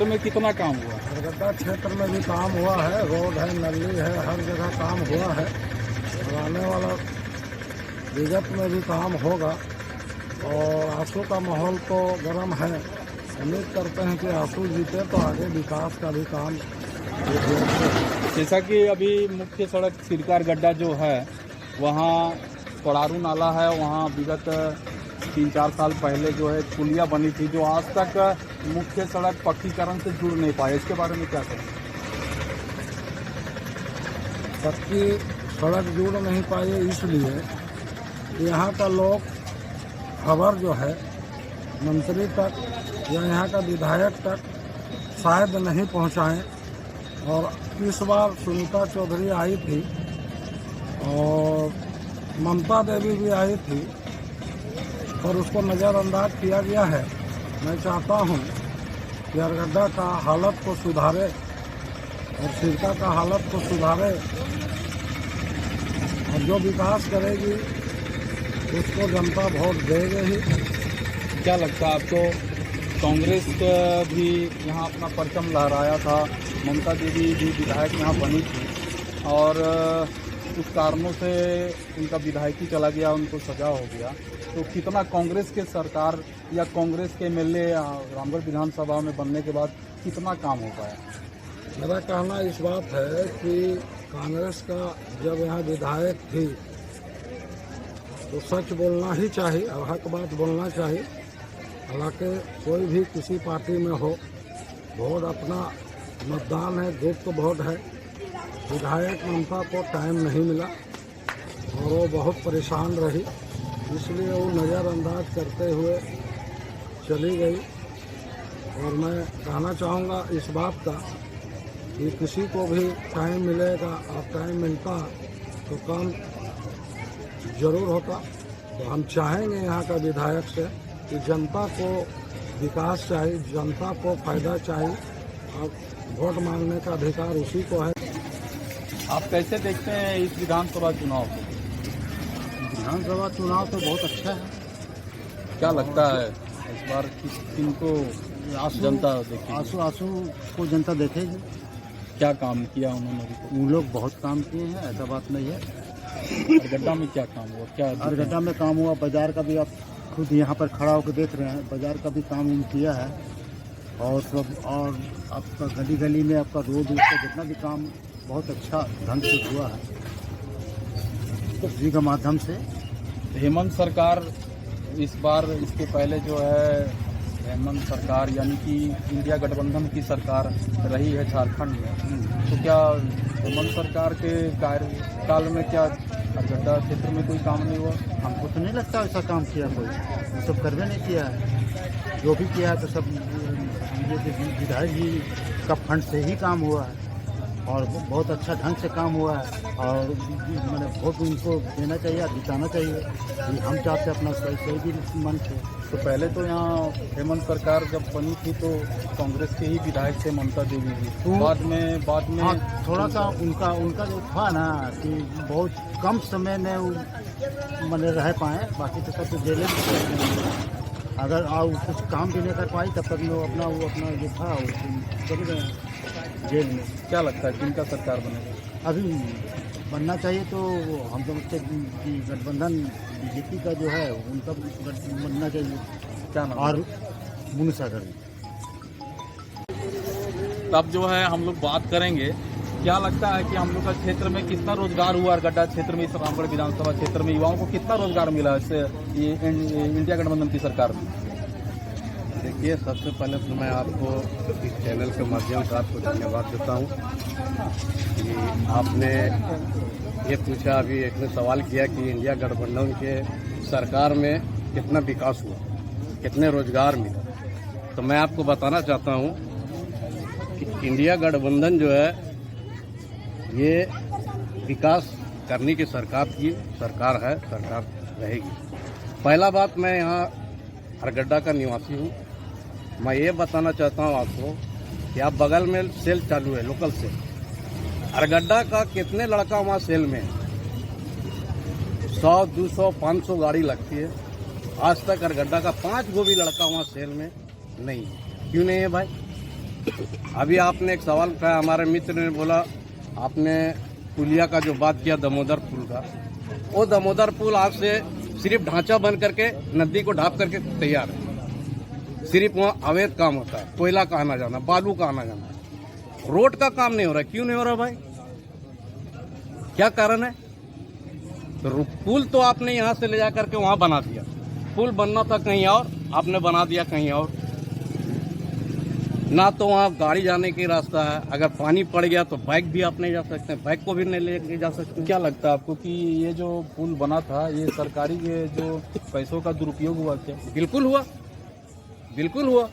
तो में कितना काम हुआ? हरगड्डा क्षेत्र में भी काम हुआ है, रोड है, नली है, हर जगह काम हुआ है और आने वाला विगत में भी काम होगा। और आंसू का माहौल तो गर्म है। उम्मीद करते हैं कि आंसू जीते तो आगे विकास का भी काम जैसा कि अभी मुख्य सड़क सिरकार गड्ढा जो है वहाँ पड़ारू नाला है, वहाँ विगत 3-4 साल पहले जो है पुलिया बनी थी जो आज तक मुख्य सड़क पक्कीकरण से जुड़ नहीं पाए। इसके बारे में क्या करें? पक्की सड़क जुड़ नहीं पाए इसलिए कि यहाँ का लोग खबर जो है मंत्री तक या यहाँ का विधायक तक शायद नहीं पहुँचाएं। और इस बार सुनीता चौधरी आई थी और ममता देवी भी आई थी और उसको नज़रअंदाज किया गया है। मैं चाहता हूँ कि हरगड्डा का हालत को सुधारे और सिरका का हालत को सुधारे और जो विकास करेगी उसको जनता वोट देगी ही। क्या लगता है आपको? कांग्रेस भी यहाँ अपना परचम लहराया था, ममता देवी भी विधायक यहाँ बनी थी और कुछ कारणों से उनका विधायकी चला गया, उनको सजा हो गया। तो कितना कांग्रेस के सरकार या कांग्रेस के एमएलए रामगढ़ विधानसभा में बनने के बाद कितना काम हो पाया? मेरा कहना इस बात है कि कांग्रेस का जब यहाँ विधायक थी तो सच बोलना ही चाहिए और हक बात बोलना चाहिए। हालांकि कोई भी किसी पार्टी में हो, वोट अपना मतदान है, गुप्त वोट है। विधायक ममता को टाइम नहीं मिला और वो बहुत परेशान रही, इसलिए वो नज़रअंदाज करते हुए चली गई। और मैं कहना चाहूँगा इस बात का कि किसी को भी टाइम मिलेगा और टाइम मिलता तो काम जरूर होता। तो हम चाहेंगे यहाँ का विधायक से कि जनता को विकास चाहिए, जनता को फायदा चाहिए और वोट मांगने का अधिकार उसी को है। आप कैसे देखते हैं इस विधानसभा चुनाव को? विधानसभा चुनाव तो बहुत अच्छा है। क्या लगता है इस बार किनको जनता देखेगी? आंसू को जनता देखेगी। क्या काम किया उन्होंने अभी? उन लोग बहुत काम किए हैं, ऐसा बात नहीं है। हरगड्डा में क्या काम हुआ? क्या हरगड्डा में काम हुआ, बाजार का भी आप खुद यहाँ पर खड़ा होकर देख रहे हैं, बाजार का भी काम किया है और सब। और आपका गली गली में आपका रोड का जितना भी काम बहुत अच्छा ढंग से हुआ है जी के माध्यम से। हेमंत सरकार इस बार, इसके पहले जो है हेमंत सरकार यानी कि इंडिया गठबंधन की सरकार रही है झारखंड में, तो क्या हेमंत सरकार के कार्यकाल में क्या हरगड्डा क्षेत्र में कोई काम नहीं हुआ? हमको तो नहीं लगता ऐसा काम किया कोई, सब करवे नहीं किया है। जो भी किया है तो सब विधायक जी का फंड से ही काम हुआ है और बहुत अच्छा ढंग से काम हुआ है। और मैंने वोट उनको देना चाहिए, जिताना चाहिए। हम चाहते अपना सही भी मन से। तो पहले तो यहाँ हेमंत सरकार जब बनी थी तो कांग्रेस के ही विधायक थे ममता देवी जी, तो बाद में हाँ, थोड़ा सा उनका जो था ना कि बहुत कम समय में वो मैंने रह पाए, बाकी तो सब तो जेल में। अगर कुछ काम भी नहीं कर पाई तब तक वो अपना जो था वो चले गए जेल में। क्या लगता है किनका सरकार बनेगा? अभी बनना चाहिए तो हम लोग से गठबंधन बीजेपी का जो है उनका बनना चाहिए। क्या नाम? और मुनसागर। तब जो है हम लोग बात करेंगे, क्या लगता है कि हम लोग का क्षेत्र में कितना रोजगार हुआ? हरगड्डा क्षेत्र में, इस रामगढ़ विधानसभा क्षेत्र में युवाओं को कितना रोजगार मिला इससे ये इंडिया गठबंधन की सरकार में? देखिए, सबसे पहले तो मैं आपको इस चैनल के माध्यम से आपको धन्यवाद देता हूँ कि आपने ये पूछा, अभी एक ने सवाल किया कि इंडिया गठबंधन के सरकार में कितना विकास हुआ, कितने रोजगार मिला। तो मैं आपको बताना चाहता हूँ कि इंडिया गठबंधन जो है ये विकास करने की सरकार है, सरकार रहेगी। पहला बात, मैं यहाँ हरगड्डा का निवासी हूँ। मैं ये बताना चाहता हूँ आपको कि आप बगल में सेल चालू है, लोकल सेल। हरगड्डा का कितने लड़का वहाँ सेल में 100, 200, 500 गाड़ी लगती है। आज तक हरगड्डा का 5 गो भी लड़का वहाँ सेल में नहीं है। क्यों नहीं है भाई? अभी आपने एक सवाल उठाया, हमारे मित्र ने बोला, आपने पुलिया का जो बात किया दामोदर पुल का, वो दामोदर पुल आज से सिर्फ ढांचा बन करके नदी को ढाप करके तैयार है। सिर्फ वहाँ अवैध काम होता है, कोयला का आना जाना, बालू का आना जाना, रोड का काम नहीं हो रहा। क्यों नहीं हो रहा भाई, क्या कारण है? तो पुल तो आपने यहाँ से ले जा करके वहाँ बना दिया, पुल बनना था कहीं और, आपने बना दिया कहीं और। ना तो वहाँ गाड़ी जाने की रास्ता है, अगर पानी पड़ गया तो बाइक भी आप नहीं जा सकते, बाइक को भी नहीं ले जा सकते। क्या लगता है आपको कि ये जो पुल बना था ये सरकारी के जो पैसों का दुरुपयोग हुआ क्या? बिल्कुल हुआ, बिल्कुल हुआ।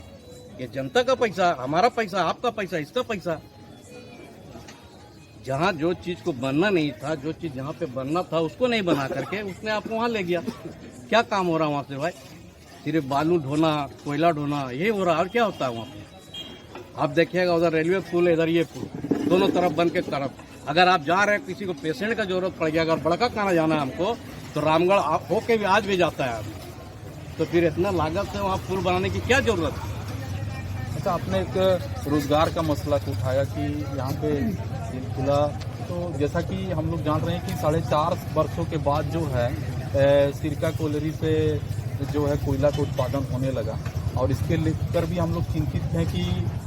ये जनता का पैसा, हमारा पैसा, आपका पैसा, इसका पैसा। जहाँ जो चीज को बनना नहीं था, जो चीज जहाँ पे बनना था उसको नहीं बना करके उसने आपको वहाँ ले गया। क्या काम हो रहा है वहाँ से भाई? सिर्फ बालू ढोना, कोयला ढोना, यही हो रहा है। और क्या होता है वहाँ पे? आप देखिएगा उधर रेलवे पुल है, इधर ये पुल, दोनों तरफ बन के तरफ। अगर आप जा रहे हैं, किसी को पेशेंट का जरूरत पड़ गया, अगर बड़का खाना जाना है हमको, तो रामगढ़ होके भी आज भी जाता है आदमी। तो फिर इतना लागत से वहाँ पुल बनाने की क्या जरूरत है? अच्छा, आपने एक रोजगार का मसला को उठाया कि यहाँ पे खुला, तो जैसा कि हम लोग जान रहे हैं कि 4.5 वर्षों के बाद जो है सिरका कोयलरी से जो है कोयला का उत्पादन होने लगा, और इसके लेकर भी हम लोग चिंतित हैं कि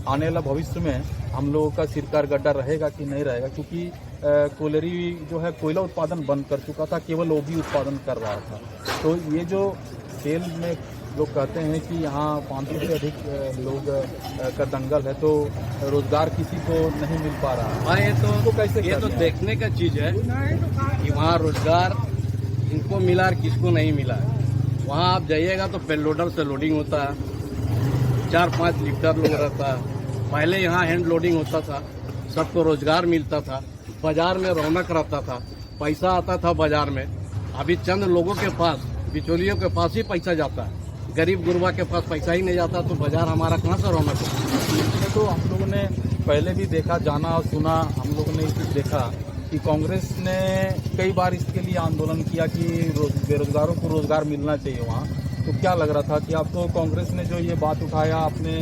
आने वाला भविष्य में हम लोगों का सिरका गड्ढा रहेगा कि नहीं रहेगा, क्योंकि कोयलरी जो है कोयला उत्पादन बंद कर चुका था, केवल वो भी उत्पादन कर रहा था। तो ये जो तेल में लोग कहते हैं कि यहाँ 500 से अधिक लोग का दंगल है, तो रोजगार किसी को नहीं मिल पा रहा है। हाँ, तो कैसे ये तो देखने का चीज है कि वहाँ रोजगार इनको मिला और किसको नहीं मिला है। वहाँ आप जाइएगा तो पेल लोडर से लोडिंग होता है, 4-5 लिफ्टर लोग रहता है। पहले यहाँ हैंड लोडिंग होता था, सबको रोजगार मिलता था, बाजार में रौनक रहता था, पैसा आता था बाजार में। अभी चंद लोगों के पास, बिचौलियों के पास ही पैसा जाता है, गरीब गुरबा के पास पैसा ही नहीं जाता, तो बाजार हमारा कहाँ से रौनक होता? तो हम लोगों ने पहले भी देखा, जाना और सुना, हम लोगों ने देखा कि कांग्रेस ने कई बार इसके लिए आंदोलन किया कि बेरोजगारों को रोजगार मिलना चाहिए वहाँ। तो क्या लग रहा था कि आपको कांग्रेस ने जो ये बात उठाया अपने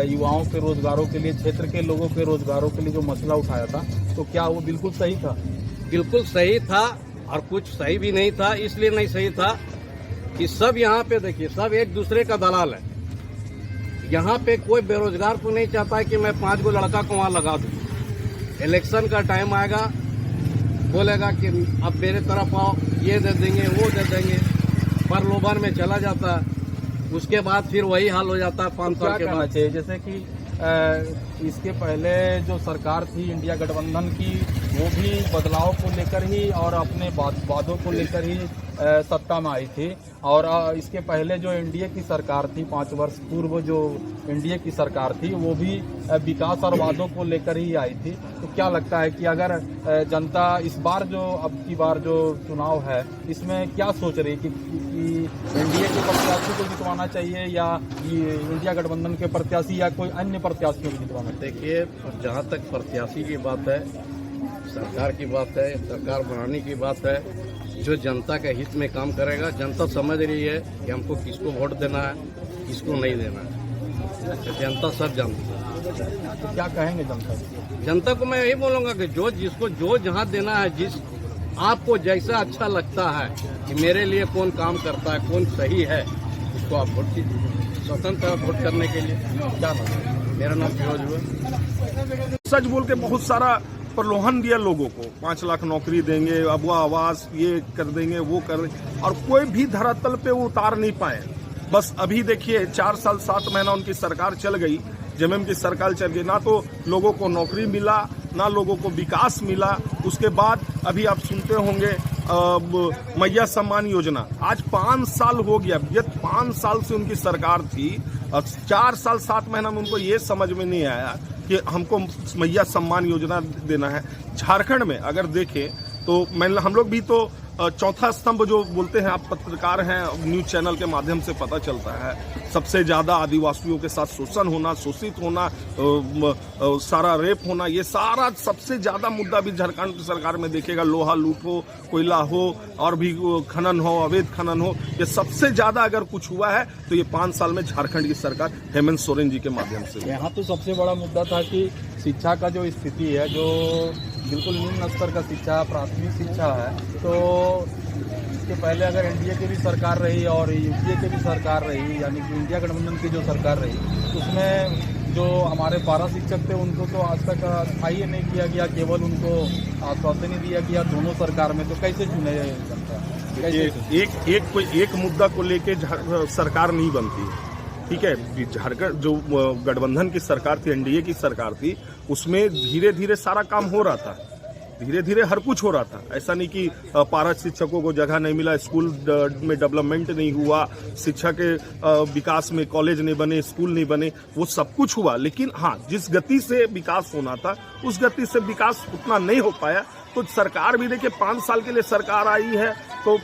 युवाओं के रोजगारों के लिए, क्षेत्र के लोगों के रोजगारों के लिए जो मसला उठाया था, तो क्या वो बिल्कुल सही था? बिल्कुल सही था, और कुछ सही भी नहीं था। इसलिए नहीं सही था कि सब यहाँ पे देखिए, सब एक दूसरे का दलाल है। यहाँ पे कोई बेरोजगार तो नहीं चाहता है कि मैं 5 गो लड़का को वहाँ लगा दूँ। इलेक्शन का टाइम आएगा, बोलेगा कि अब मेरे तरफ आओ, ये दे देंगे, वो दे देंगे, प्रलोभन में चला जाता है। उसके बाद फिर वही हाल हो जाता है 5 साल के बाद। चाहिए जैसे कि इसके पहले जो सरकार थी इंडिया गठबंधन की, वो भी बदलाव को लेकर ही और अपने वादों को लेकर ही सत्ता में आई थी। और इसके पहले जो एनडीए की सरकार थी, 5 वर्ष पूर्व जो एनडीए की सरकार थी, वो भी विकास और वादों को लेकर ही आई थी। तो क्या लगता है कि अगर जनता इस बार जो अब की बार जो चुनाव है, इसमें क्या सोच रही है कि एनडीए के प्रत्याशी को जितवाना चाहिए या इंडिया गठबंधन के प्रत्याशी या कोई अन्य प्रत्याशियों को जितवाना चाहिए? देखिए, जहाँ तक प्रत्याशी की बात है, सरकार की बात है, सरकार बनाने की बात है, जो जनता के हित में काम करेगा, जनता समझ रही है कि हमको किसको वोट देना है, किसको नहीं देना है। तो जनता सब जानती है। तो क्या कहेंगे जनता को मैं यही बोलूँगा कि जो जिसको जो जहाँ देना है, जिस आपको जैसा अच्छा लगता है कि मेरे लिए कौन काम करता है, कौन सही है, उसको आप वोट कीजिए। स्वतंत्र वोट करने के लिए। क्या नाम? मेरा नाम फिरोज हुआ। सच बोल के बहुत सारा प्रलोभन दिया लोगों को, 5 लाख नौकरी देंगे, अब आवास ये कर देंगे, वो कर देंगे, और कोई भी धरातल पे वो उतार नहीं पाए। बस अभी देखिए 4 साल 7 महीना उनकी सरकार चल गई, जेएमएम की सरकार चल गई, ना तो लोगों को नौकरी मिला, ना लोगों को विकास मिला। उसके बाद अभी आप सुनते होंगे मैया सम्मान योजना, आज 5 साल हो गया। ये 5 साल से उनकी सरकार थी, और 4 साल 7 महीना में उनको ये समझ में नहीं आया कि हमको मैया सम्मान योजना देना है। झारखंड में अगर देखें तो हम लोग भी तो चौथा स्तंभ जो बोलते हैं, आप पत्रकार हैं, न्यूज चैनल के माध्यम से पता चलता है, सबसे ज्यादा आदिवासियों के साथ शोषण होना, शोषित होना, सारा रेप होना, ये सारा सबसे ज्यादा मुद्दा भी झारखंड सरकार में देखेगा। लोहा लूट हो, कोयला हो, और भी खनन हो, अवैध खनन हो, ये सबसे ज्यादा अगर कुछ हुआ है तो ये 5 साल में झारखंड की सरकार हेमंत सोरेन जी के माध्यम से। यहाँ तो सबसे बड़ा मुद्दा था कि शिक्षा का जो स्थिति है, जो बिल्कुल निम्न स्तर का शिक्षा, प्राथमिक शिक्षा है, तो इसके पहले अगर एनडीए की भी सरकार रही और यूपीए की भी सरकार रही, यानी कि इंडिया गठबंधन की जो सरकार रही, उसमें जो हमारे 12 शिक्षक थे उनको तो आज तक स्थायी नहीं किया गया, केवल उनको आश्वासन ही दिया गया दोनों सरकार में। तो कैसे चुने जनता? एक मुद्दा को लेके सरकार नहीं बनती, ठीक है। झारखंड जो गठबंधन की सरकार थी, एनडीए की सरकार थी, उसमें धीरे धीरे सारा काम हो रहा था, धीरे धीरे हर कुछ हो रहा था। ऐसा नहीं कि पारा शिक्षकों को जगह नहीं मिला, स्कूल में डेवलपमेंट नहीं हुआ, शिक्षा के विकास में कॉलेज नहीं बने, स्कूल नहीं बने, वो सब कुछ हुआ। लेकिन हाँ, जिस गति से विकास होना था उस गति से विकास उतना नहीं हो पाया। तो सरकार भी देखिए 5 साल के लिए सरकार आई है, तो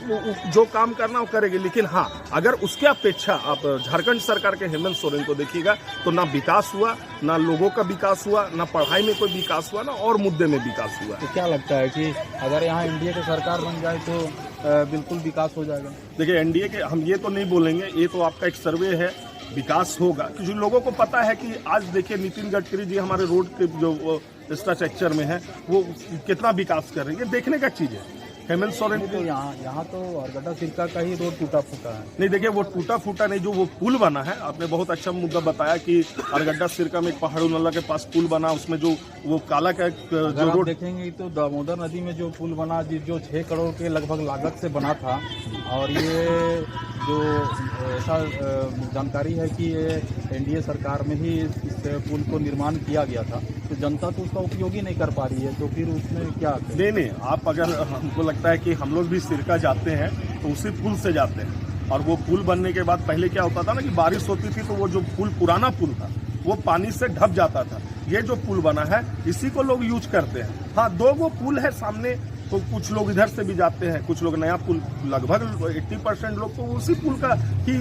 जो काम करना वो करेगी। लेकिन हाँ, अगर उसके अपेक्षा आप झारखंड सरकार के हेमंत सोरेन को देखिएगा तो ना विकास हुआ, ना लोगों का विकास हुआ, ना पढ़ाई में कोई विकास हुआ, ना और मुद्दे में विकास हुआ। तो क्या लगता है कि अगर यहाँ एनडीए की सरकार बन जाए तो बिल्कुल विकास हो जाएगा? देखिए, एनडीए के हम ये तो नहीं बोलेंगे, ये तो आपका एक सर्वे है, विकास होगा। जो लोगों को पता है कि आज देखिए नितिन गडकरी जी हमारे रोड के जो इंफ्रास्ट्रक्चर में है वो कितना विकास कर रही है, देखने का चीज है। हेमंत सोरेन तो यहाँ तो अरगड्डा सिरका का ही रोड टूटा फूटा है। नहीं, देखिए वो टूटा फूटा नहीं, जो वो पुल बना है, आपने बहुत अच्छा मुद्दा बताया कि अरगड्डा सिरका में एक पहाड़ू नाला के पास पुल बना, उसमें जो वो काला का जो रोड देखेंगे तो दामोदर नदी में जो पुल बना, जो 6 करोड़ के लगभग लागत से बना था, और ये जो ऐसा जानकारी है कि ये एनडीए सरकार में ही इस पुल को निर्माण किया गया था, तो जनता तो उसका उपयोग ही नहीं कर पा रही है। तो फिर उसमें क्या? नहीं, आप अगर, हमको लगता है कि हम लोग भी सिरका जाते हैं तो उसी पुल से जाते हैं, और वो पुल बनने के बाद पहले क्या होता था ना कि बारिश होती थी तो वो जो पुल, पुराना पुल था, वो पानी से ढक जाता था। ये जो पुल बना है इसी को लोग यूज करते हैं। हाँ, 2 वो पुल है सामने, तो कुछ लोग इधर से भी जाते हैं, कुछ लोग नया पुल, लगभग 80% लोग तो उसी पुल का ही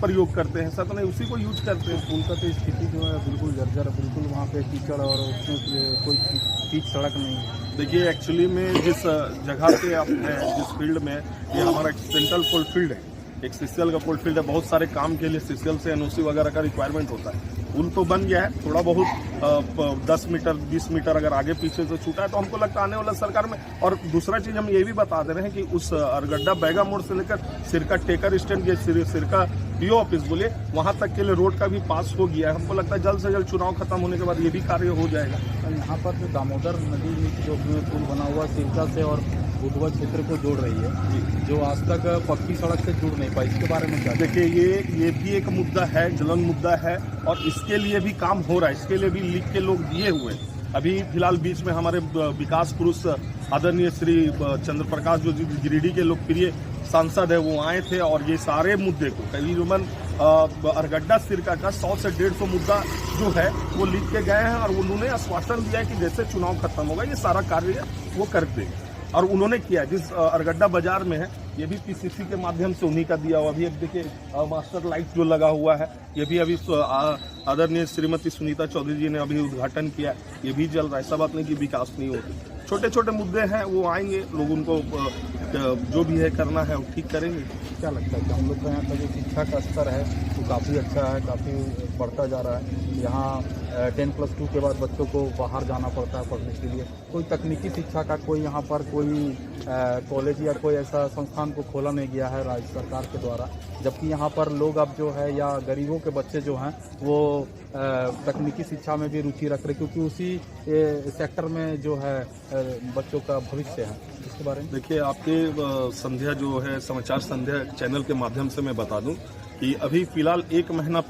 प्रयोग करते हैं, सब नहीं उसी को यूज करते हैं। पुल का तो स्थिति जो है बिल्कुल जर्जर, बिल्कुल वहाँ पे कीचड़ और उसमें कोई पीच सड़क नहीं है। देखिए, एक्चुअली में जिस जगह पे आप हैं, जिस फील्ड में, ये हमारा एक सेंट्रल कोल फील्ड है, एक सीसीएल का कोल फील्ड है। बहुत सारे काम के लिए सीसीएल से एनओसी वगैरह का रिक्वायरमेंट होता है। पुल तो बन गया है, थोड़ा बहुत 10 मीटर 20 मीटर अगर आगे पीछे से छूटा है, तो हमको लगता है आने वाला सरकार में। और दूसरा चीज हम ये भी बता दे रहे हैं कि उस अरगड्डा बैगा मोड़ से लेकर सिरका टेकर स्टैंड, ये सिरका डीओ ऑफिस बोले, वहां तक के लिए रोड का भी पास हो गया है। हमको लगता है जल्द से जल्द चुनाव खत्म होने के बाद ये भी कार्य हो जाएगा। यहाँ पर जो दामोदर नदी जो पुल बना हुआ सिरका से और बुधवा क्षेत्र को जोड़ रही है, जो आज तक पक्की सड़क से जुड़ नहीं पाई, इसके बारे में क्या? देखिए, ये भी एक मुद्दा है, जलन मुद्दा है, और इसके लिए भी काम हो रहा है, इसके लिए भी लिख के लोग दिए हुए। अभी फिलहाल बीच में हमारे विकास पुरुष आदरणीय श्री चंद्र प्रकाश जो गिरिडीह के लोकप्रिय सांसद है, वो आए थे, और ये सारे मुद्दे को करीबन अरगड्डा सिरका का 100 से 150 मुद्दा जो है वो लिख के गए हैं, और उन्होंने आश्वासन दिया है कि जैसे चुनाव खत्म होगा ये सारा कार्य वो करते हैं। और उन्होंने किया, जिस अरगड्डा बाजार में है, ये भी पीसीसी के माध्यम से उन्हीं का दिया हुआ। अभी अब देखिए मास्टर लाइट जो लगा हुआ है, ये भी अभी आदरणीय श्रीमती सुनीता चौधरी जी ने अभी उद्घाटन किया, ये भी चल रहा है। ऐसा बात नहीं कि विकास नहीं होती, छोटे छोटे मुद्दे हैं, वो आएंगे, लोग उनको जो भी है करना है वो ठीक करेंगे। क्या लगता है कि हम लोग का यहाँ का जो शिक्षा का स्तर है वो काफ़ी अच्छा है, काफ़ी बढ़ता जा रहा है। यहाँ 10+2 के बाद बच्चों को बाहर जाना पड़ता है पढ़ने के लिए। कोई तकनीकी शिक्षा का कोई यहाँ पर कोई कॉलेज या कोई ऐसा संस्थान को खोला नहीं गया है राज्य सरकार के द्वारा, जबकि यहाँ पर लोग अब जो है, या गरीबों के बच्चे जो हैं वो तकनीकी शिक्षा में भी रुचि रख रहे, क्योंकि उसी सेक्टर में जो है बच्चों का भविष्य है। इसके बारे में देखिए, आपके संध्या जो है समाचार संध्या चैनल के माध्यम से मैं बता दूं कि अभी फिलहाल एक महीना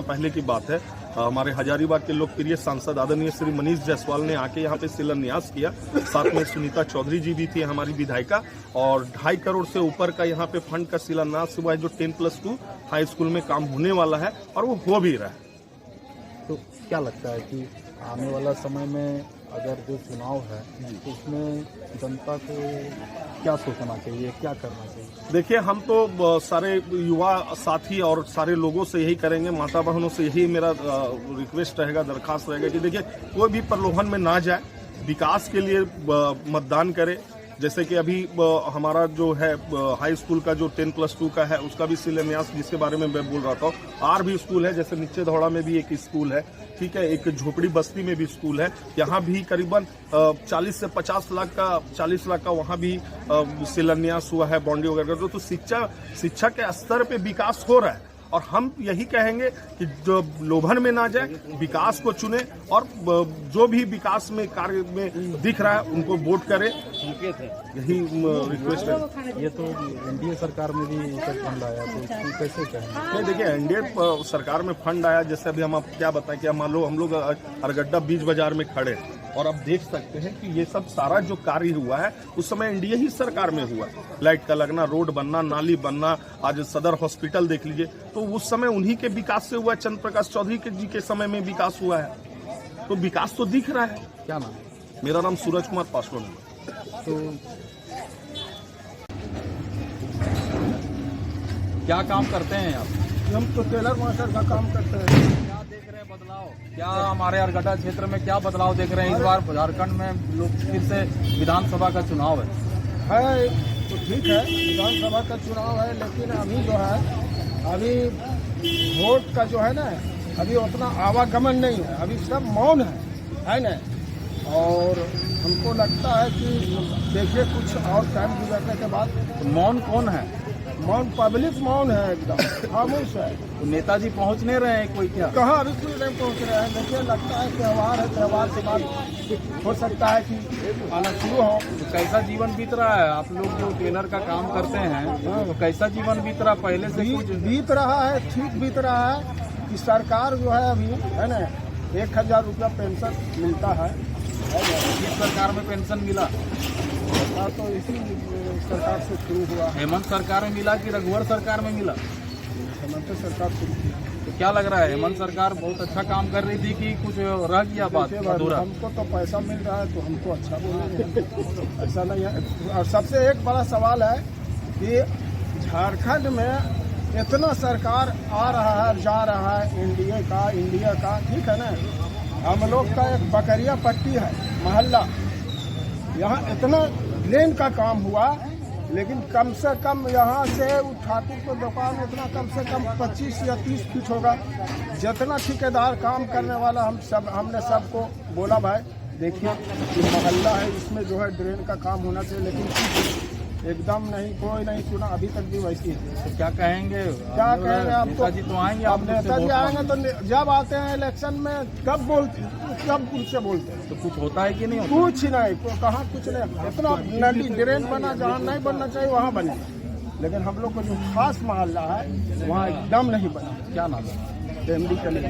पहले की बात है, हमारे हजारीबाग के लोकप्रिय सांसद आदरणीय श्री मनीष जायसवाल ने आके यहाँ पे शिलान्यास किया। साथ में सुनीता चौधरी जी भी थी हमारी विधायिका, और 2.5 करोड़ से ऊपर का यहाँ पे फंड का शिलान्यास हुआ है, जो 10+2 हाई स्कूल में काम होने वाला है, और वो हो भी रहा है। तो क्या लगता है कि आने वाला समय में अगर जो चुनाव है तो उसमें जनता को क्या सोचना चाहिए, क्या करना चाहिए? देखिए, हम तो सारे युवा साथी और सारे लोगों से यही करेंगे, माता बहनों से यही मेरा रिक्वेस्ट रहेगा, दरखास्त रहेगा कि देखिए कोई भी प्रलोभन में ना जाए, विकास के लिए मतदान करे। जैसे कि अभी हमारा जो है हाई स्कूल का जो 10+2 का है उसका भी शिलान्यास, जिसके बारे में मैं बोल रहा था। और भी स्कूल है, जैसे नीचे धौड़ा में भी एक स्कूल है, ठीक है, एक झोपड़ी बस्ती में भी स्कूल है, यहाँ भी करीबन 40 से 50 लाख का 40 लाख का वहाँ भी शिलान्यास हुआ है, बाउंड्री वगैरह। तो शिक्षा के स्तर पे विकास हो रहा है और हम यही कहेंगे कि जो लोभन में ना जाए, विकास को चुने और जो भी विकास में कार्य में दिख रहा है उनको वोट करें, यही रिक्वेस्ट है। ये तो एनडीए सरकार में भी फंड आया, तो इसको कैसे कहें? नहीं, देखिए, एनडीए सरकार में फंड आया, जैसे अभी हम आपको क्या बताएं कि मान लो हम लोग अरगड्डा बीच बाजार में खड़े और अब देख सकते हैं कि ये सब सारा जो कार्य हुआ है उस समय एनडीए ही सरकार में हुआ। लाइट का लगना, रोड बनना, नाली बनना, आज सदर हॉस्पिटल देख लीजिए, तो उस समय उन्हीं के विकास से हुआ। चंद्र प्रकाश चौधरी जी के समय में विकास हुआ है, तो विकास तो दिख रहा है। क्या नाम है? मेरा नाम सूरज कुमार पासवान है। तो क्या काम करते हैं आप? हम तो टेलर मास्टर का काम करते हैं। क्या देख रहे हैं बदलाव? क्या हमारे अरगड्डा क्षेत्र में क्या बदलाव देख रहे हैं? इस बार झारखंड में लोग फिर से विधानसभा का चुनाव है तो ठीक है, विधानसभा का चुनाव है, लेकिन अभी जो है, अभी वोट का जो है ना, अभी उतना आवागमन नहीं है, अभी सब मौन है ना। और हमको लगता है कि देखिए कुछ और टाइम गुजरने के बाद तो मौन कौन है? मौन पब्लिक मौन है, एकदम खामोश है। तो नेताजी पहुंच नहीं रहे हैं कोई? क्या कहाँ अभी कोई नहीं पहुँच रहे हैं। देखिए, लगता है त्यौहार है, त्यौहार के बाद हो सकता है कि आना शुरू हो। तो कैसा जीवन बीत रहा है? आप लोग जो टेलर का काम करते हैं तो कैसा जीवन बीत रहा? पहले से कुछ बीत रहा है, ठीक बीत रहा है कि सरकार जो है अभी है ना 1000 रुपया पेंशन मिलता है। किस सरकार में पेंशन मिला? तो इसी सरकार से शुरू हुआ। हेमंत सरकार में मिला कि रघुवर सरकार में मिला? हेमंत सरकार शुरू किया। तो क्या लग रहा है, हेमंत सरकार बहुत अच्छा काम कर रही थी कि कुछ रह गया बात अधूरा? हमको तो पैसा मिल रहा है तो हमको अच्छा बोलेंगे, ऐसा नहीं है। और सबसे एक बड़ा सवाल है कि झारखंड में इतना सरकार आ रहा है, जा रहा है, इंडिया का ठीक है ना। हम लोग का एक बकरिया पट्टी है मोहल्ला, यहाँ इतना लेन का काम हुआ, लेकिन कम से कम यहाँ से ठाकुर को दुकान इतना कम से कम 25 या 30 फीट होगा। जितना ठेकेदार काम करने वाला हमने सबको बोला भाई देखिए ये मोहल्ला है, इसमें जो है ड्रेन का काम होना चाहिए, लेकिन एकदम नहीं, कोई नहीं सुना, अभी तक भी वैसी है। तो क्या कहेंगे? क्या कहेंगे? अब नेताजी तो आएंगे, अब नेताजी आएंगे तो जब आते हैं इलेक्शन में कब से बोलते हैं, तो कुछ होता है कि नहीं होता? कुछ नहीं, कहाँ कुछ नहीं। इतना नली ड्रेन बना, जहाँ नहीं बनना चाहिए वहाँ बने, लेकिन हम लोग को जो खास मोहल्ला है वहाँ एकदम नहीं बना। क्या नाम है? फैमिली के लिए।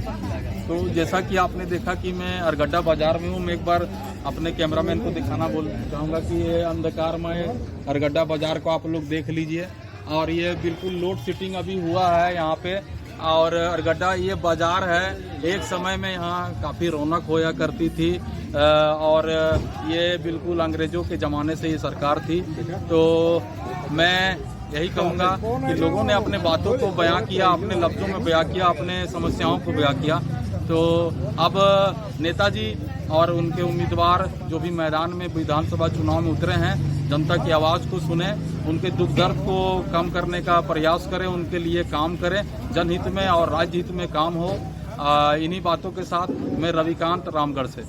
तो जैसा कि आपने देखा कि मैं अरगड्डा बाजार में हूँ, मैं एक बार अपने कैमरामैन को दिखाना चाहूँगा कि ये अंधकार में अरगड्डा बाजार को आप लोग देख लीजिए। और ये बिल्कुल लोड शेडिंग अभी हुआ है यहाँ पे। और अरगड्डा ये बाजार है, एक समय में यहाँ काफ़ी रौनक होया करती थी और ये बिल्कुल अंग्रेज़ों के ज़माने से ये सरकार थी। तो मैं यही कहूँगा कि लोगों ने अपने बातों को बयां किया, अपने लफ्ज़ों में बयां किया, अपने समस्याओं को बयां किया। तो अब नेताजी और उनके उम्मीदवार जो भी मैदान में विधानसभा चुनाव में उतरे हैं, जनता की आवाज़ को सुने, उनके दुख दर्द को कम करने का प्रयास करें, उनके लिए काम करें, जनहित में और राज्य हित में काम हो। इन्हीं बातों के साथ मैं रविकांत रामगढ़ से।